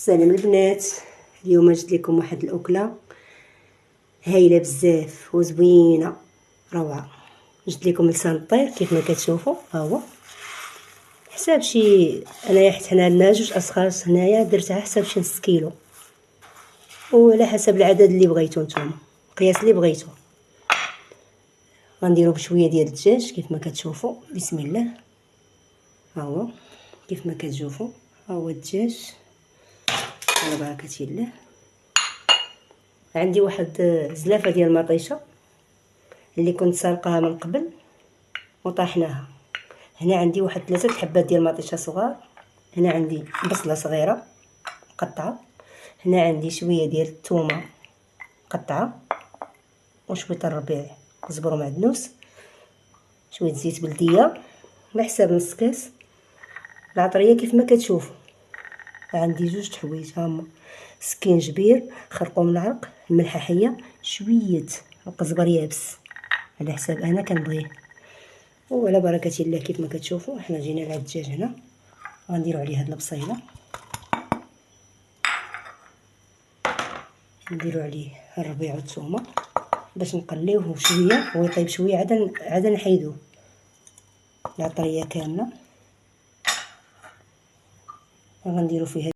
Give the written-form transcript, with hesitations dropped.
السلام البنات، اليوم جبت لكم واحد الاكله هايله بزاف وزوينه روعه. جبت لكم لسان الطير كيف ما كتشوفوا، ها هو حساب شي انايا حيت حنا عندنا 2 اشخاص هنايا درتها حساب شي نص كيلو، وعلى حسب العدد اللي بغيتو نتوما، القياس اللي بغيتو. غنديرو بشويه ديال الدجاج كيف ما كتشوفوا. بسم الله، ها هو كيف ما كتشوفوا، ها هو الدجاج على بركه الله. عندي واحد زلافه ديال المطيشه اللي كنت سالقاها من قبل وطحناها. هنا عندي واحد 3 حبات ديال المطيشه صغار. هنا عندي بصله صغيره مقطعه. هنا عندي شويه ديال الثومه مقطعه وشويه الربيع كزبر ومعدنوس، شويه زيت بلديه على حساب نص كاس. العطريه كيف ما كتشوفوا عندي 2 حوايج هما سكينجبير خرقوم العرق، الملحه حيه، شويه القزبر يابس على حساب انا كنبغيه. وعلى بركه الله كيف ما كتشوفوا حنا جينا لهاد الدجاج هنا غنديرو عليه هاد البصيله، نديرو عليه الربيع والثومه باش نقليوه شويه ويطيب شويه عاد نحيدوه العطريه كامله. غنديرو فيه